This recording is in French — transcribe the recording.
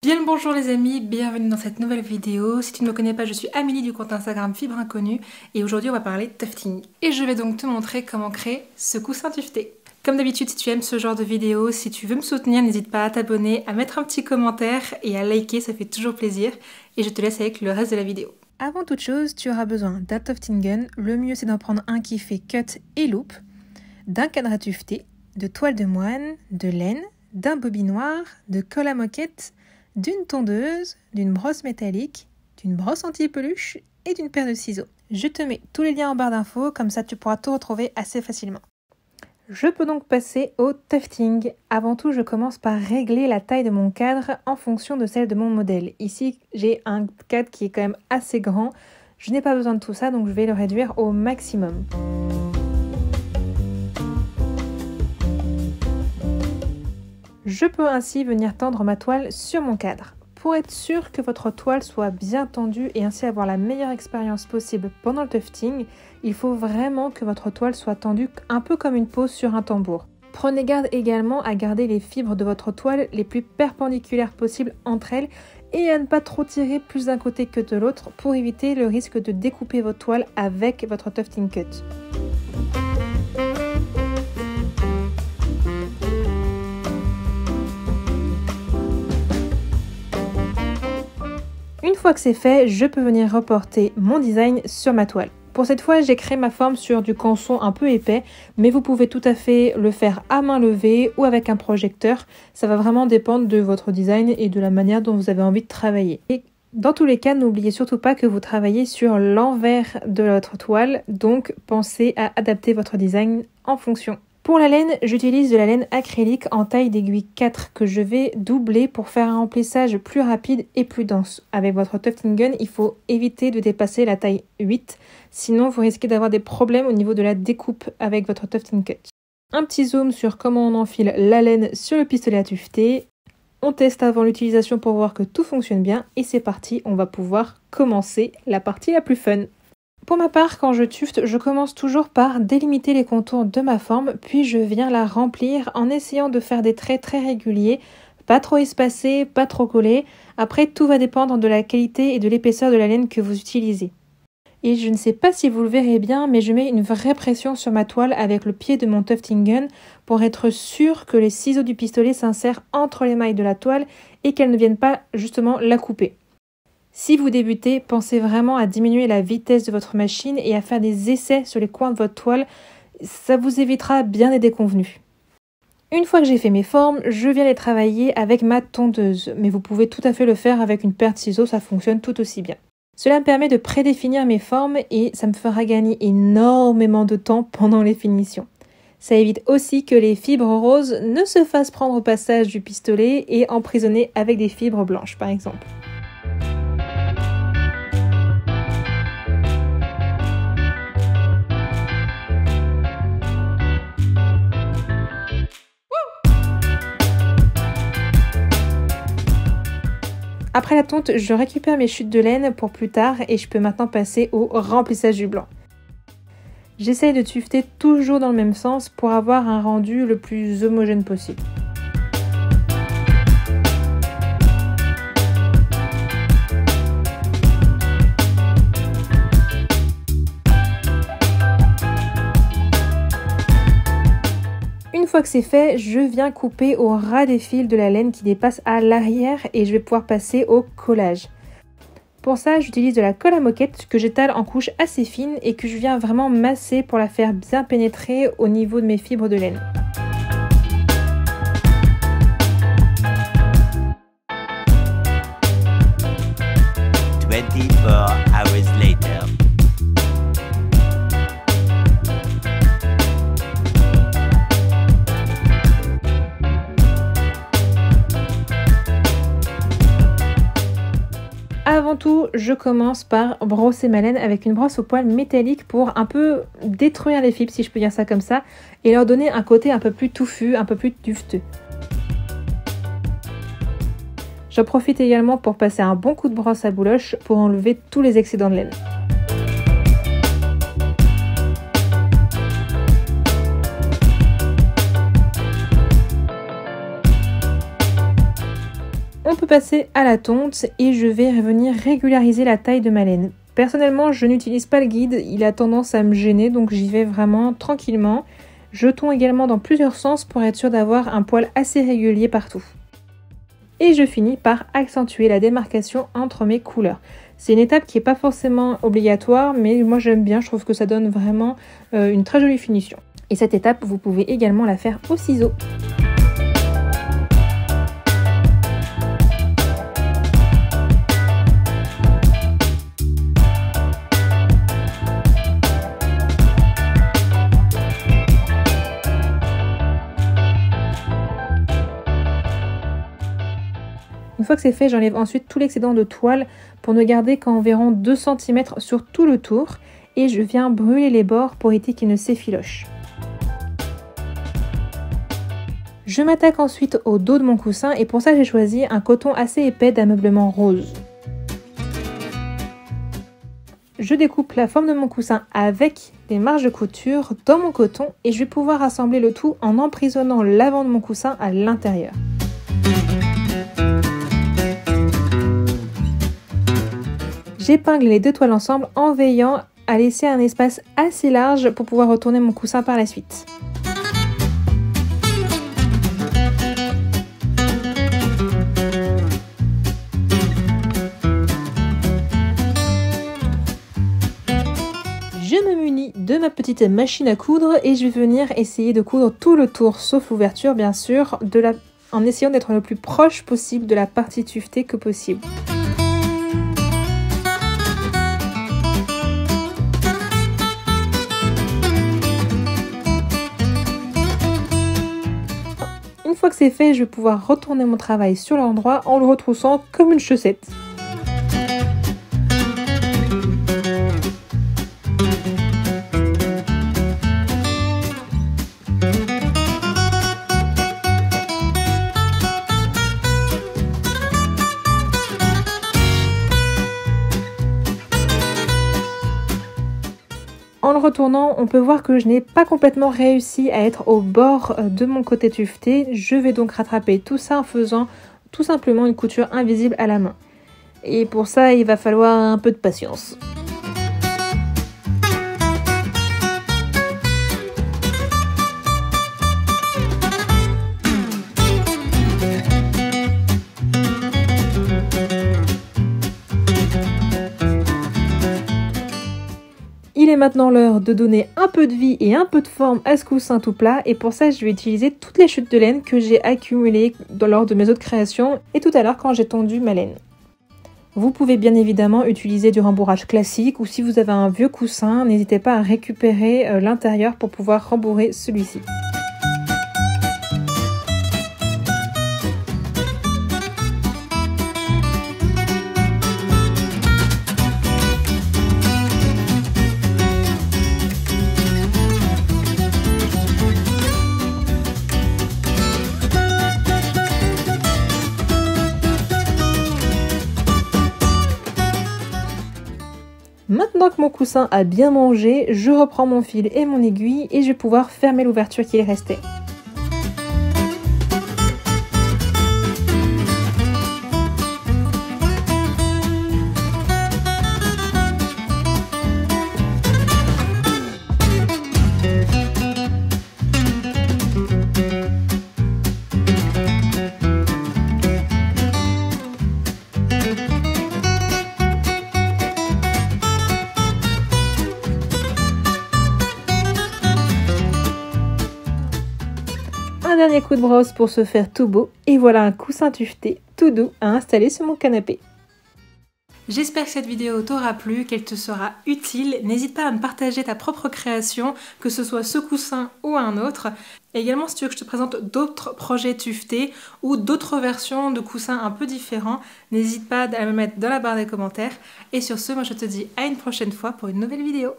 Bien le bonjour les amis, bienvenue dans cette nouvelle vidéo. Si tu ne me connais pas, je suis Amélie du compte Instagram Fibre Inconnue et aujourd'hui on va parler tufting. Et je vais donc te montrer comment créer ce coussin tufté. Comme d'habitude, si tu aimes ce genre de vidéo, si tu veux me soutenir, n'hésite pas à t'abonner, à mettre un petit commentaire et à liker, ça fait toujours plaisir. Et je te laisse avec le reste de la vidéo. Avant toute chose, tu auras besoin d'un tufting gun. Le mieux c'est d'en prendre un qui fait cut et loop, d'un cadre à tufter, de toile de moine, de laine, d'un bobinoir, de colle à moquette, d'une tondeuse, d'une brosse métallique, d'une brosse anti-peluche et d'une paire de ciseaux. Je te mets tous les liens en barre d'infos, comme ça tu pourras tout retrouver assez facilement. Je peux donc passer au tufting. Avant tout, je commence par régler la taille de mon cadre en fonction de celle de mon modèle. Ici, j'ai un cadre qui est quand même assez grand. Je n'ai pas besoin de tout ça, donc je vais le réduire au maximum. Je peux ainsi venir tendre ma toile sur mon cadre. Pour être sûr que votre toile soit bien tendue et ainsi avoir la meilleure expérience possible pendant le tufting, il faut vraiment que votre toile soit tendue un peu comme une pose sur un tambour. Prenez garde également à garder les fibres de votre toile les plus perpendiculaires possibles entre elles et à ne pas trop tirer plus d'un côté que de l'autre pour éviter le risque de découper votre toile avec votre tufting cut. Une fois que c'est fait, je peux venir reporter mon design sur ma toile. Pour cette fois, j'ai créé ma forme sur du canson un peu épais, mais vous pouvez tout à fait le faire à main levée ou avec un projecteur. Ça va vraiment dépendre de votre design et de la manière dont vous avez envie de travailler. Et dans tous les cas, n'oubliez surtout pas que vous travaillez sur l'envers de votre toile, donc pensez à adapter votre design en fonction. Pour la laine, j'utilise de la laine acrylique en taille d'aiguille 4 que je vais doubler pour faire un remplissage plus rapide et plus dense. Avec votre tufting gun, il faut éviter de dépasser la taille 8, sinon vous risquez d'avoir des problèmes au niveau de la découpe avec votre tufting cut. Un petit zoom sur comment on enfile la laine sur le pistolet à tufter. On teste avant l'utilisation pour voir que tout fonctionne bien et c'est parti, on va pouvoir commencer la partie la plus fun. Pour ma part, quand je tufte, je commence toujours par délimiter les contours de ma forme, puis je viens la remplir en essayant de faire des traits très réguliers, pas trop espacés, pas trop collés. Après, tout va dépendre de la qualité et de l'épaisseur de la laine que vous utilisez. Et je ne sais pas si vous le verrez bien, mais je mets une vraie pression sur ma toile avec le pied de mon tufting gun pour être sûr que les ciseaux du pistolet s'insèrent entre les mailles de la toile et qu'elles ne viennent pas justement la couper. Si vous débutez, pensez vraiment à diminuer la vitesse de votre machine et à faire des essais sur les coins de votre toile. Ça vous évitera bien des déconvenues. Une fois que j'ai fait mes formes, je viens les travailler avec ma tondeuse. Mais vous pouvez tout à fait le faire avec une paire de ciseaux, ça fonctionne tout aussi bien. Cela me permet de prédéfinir mes formes et ça me fera gagner énormément de temps pendant les finitions. Ça évite aussi que les fibres roses ne se fassent prendre au passage du pistolet et emprisonner avec des fibres blanches par exemple. Après la tonte, je récupère mes chutes de laine pour plus tard et je peux maintenant passer au remplissage du blanc. J'essaye de tufter toujours dans le même sens pour avoir un rendu le plus homogène possible. Une fois que c'est fait, je viens couper au ras des fils de la laine qui dépasse à l'arrière et je vais pouvoir passer au collage. Pour ça, j'utilise de la colle à moquette que j'étale en couches assez fines et que je viens vraiment masser pour la faire bien pénétrer au niveau de mes fibres de laine. Hours later. Avant tout, je commence par brosser ma laine avec une brosse au poil métallique pour un peu détruire les fibres, si je peux dire ça comme ça, et leur donner un côté un peu plus touffu, un peu plus dufteux. J'en profite également pour passer un bon coup de brosse à bouloche pour enlever tous les excédents de laine. peut passer à la tonte et je vais venir régulariser la taille de ma laine. Personnellement, je n'utilise pas le guide, il a tendance à me gêner, donc j'y vais vraiment tranquillement. Je tonds également dans plusieurs sens pour être sûr d'avoir un poil assez régulier partout. Et je finis par accentuer la démarcation entre mes couleurs. C'est une étape qui n'est pas forcément obligatoire, mais moi j'aime bien, je trouve que ça donne vraiment une très jolie finition. Et cette étape, vous pouvez également la faire au ciseau. Une fois que c'est fait, j'enlève ensuite tout l'excédent de toile pour ne garder qu'environ 2 cm sur tout le tour et je viens brûler les bords pour éviter qu'ils ne s'effilochent. Je m'attaque ensuite au dos de mon coussin et pour ça j'ai choisi un coton assez épais d'ameublement rose. Je découpe la forme de mon coussin avec les marges de couture dans mon coton et je vais pouvoir assembler le tout en emprisonnant l'avant de mon coussin à l'intérieur. J'épingle les deux toiles ensemble en veillant à laisser un espace assez large pour pouvoir retourner mon coussin par la suite. Je me munis de ma petite machine à coudre et je vais venir essayer de coudre tout le tour, sauf l'ouverture bien sûr, en essayant d'être le plus proche possible de la partie tuvetée que possible. Une fois que c'est fait, je vais pouvoir retourner mon travail sur l'endroit en le retroussant comme une chaussette. En le retournant, on peut voir que je n'ai pas complètement réussi à être au bord de mon côté tuveté. Je vais donc rattraper tout ça en faisant tout simplement une couture invisible à la main. Et pour ça, il va falloir un peu de patience. Il est maintenant l'heure de donner un peu de vie et un peu de forme à ce coussin tout plat et pour ça je vais utiliser toutes les chutes de laine que j'ai accumulées lors de mes autres créations et tout à l'heure quand j'ai tondu ma laine. Vous pouvez bien évidemment utiliser du rembourrage classique ou si vous avez un vieux coussin, n'hésitez pas à récupérer l'intérieur pour pouvoir rembourrer celui-ci. Maintenant que mon coussin a bien mangé, je reprends mon fil et mon aiguille et je vais pouvoir fermer l'ouverture qui est restée. Un dernier coup de brosse pour se faire tout beau et voilà un coussin tuveté tout doux à installer sur mon canapé. J'espère que cette vidéo t'aura plu, qu'elle te sera utile. N'hésite pas à me partager ta propre création, que ce soit ce coussin ou un autre. Et également si tu veux que je te présente d'autres projets tuvetés ou d'autres versions de coussins un peu différents, n'hésite pas à me mettre dans la barre des commentaires. Et sur ce, moi je te dis à une prochaine fois pour une nouvelle vidéo.